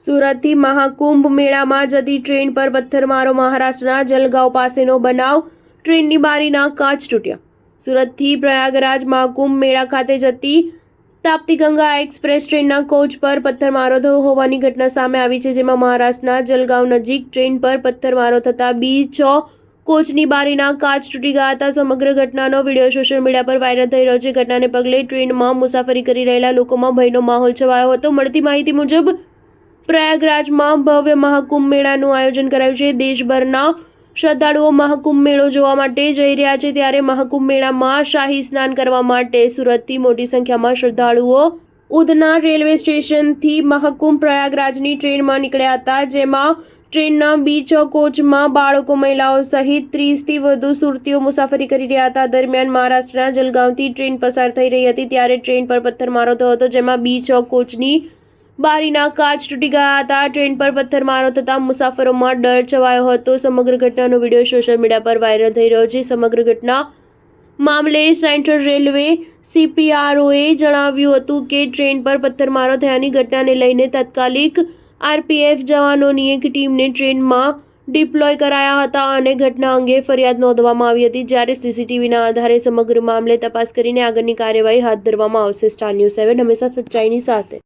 સુરતથી મહાકુંભ મેળામાં જતી ટ્રેન પર પથ્થરમારો. મહારાષ્ટ્રના જલગાંવ પાસેનો બનાવ. ટ્રેનની બારીના કાચ તૂટ્યા. સુરતથી પ્રયાગરાજ મહાકુંભ મેળા ખાતે જતી તાપ્તી ગંગા એક્સપ્રેસ ટ્રેનના કોચ પર પથ્થરમારો થયો હોવાની ઘટના સામે આવી છે, જેમાં મહારાષ્ટ્રના જલગાંવ નજીક ટ્રેન પર પથ્થરમારો થતાં B6 કોચની બારીના કાચ તૂટી ગયા હતા. સમગ્ર ઘટનાનો વિડીયો સોશિયલ મીડિયા પર વાયરલ થઈ રહ્યો છે. ઘટનાને પગલે ટ્રેનમાં મુસાફરી કરી રહેલા લોકોમાં ભયનો માહોલ છવાયો હતો. મળતી માહિતી મુજબ પ્રયાગરાજમાં ભવ્ય મહાકુંભ મેળાનું આયોજન કરાયું છે. દેશભરના શ્રદ્ધાળુઓ મહાકુંભ મેળો જોવા માટે જઈ રહ્યા છે, ત્યારે મહાકુંભ મેળામાં શાહી સ્નાન કરવા માટે સુરતથી મોટી સંખ્યામાં શ્રદ્ધાળુઓ ઉધના રેલવે સ્ટેશનથી મહાકુંભ પ્રયાગરાજની ટ્રેનમાં નીકળ્યા હતા, જેમાં ટ્રેનના B6 કોચમાં બાળકો, મહિલાઓ સહિત 30થી વધુ સુરતીઓ મુસાફરી કરી રહ્યા હતા. દરમિયાન મહારાષ્ટ્રના જલગાંવથી ટ્રેન પસાર થઈ રહી હતી, ત્યારે ટ્રેન પર પથ્થરમારો થયો હતો, જેમાં B6 કોચની બારીના કાચ તૂટી ગયા હતા. ટ્રેન પર પથ્થરમારો થતાં મુસાફરોમાં ડર છવાયો હતો. સમગ્ર ઘટનાનો વિડીયો સોશિયલ મીડિયા પર વાયરલ થઈ રહ્યો છે. સમગ્ર ઘટના મામલે સેન્ટ્રલ રેલવે CPROએ જણાવ્યું હતું કે ટ્રેન પર પથ્થરમારો થયાની ઘટનાને લઈને તાત્કાલિક RPF જવાનોની એક ટીમને ટ્રેનમાં ડિપ્લોય કરાયા હતા અને ઘટના અંગે ફરિયાદ નોંધવામાં આવી હતી, જ્યારે CCTVના આધારે સમગ્ર મામલે તપાસ કરીને આગળની કાર્યવાહી હાથ ધરવામાં આવશે. સ્ટાર ન્યૂઝ 7 હંમેશા સચ્ચાઈની સાથે.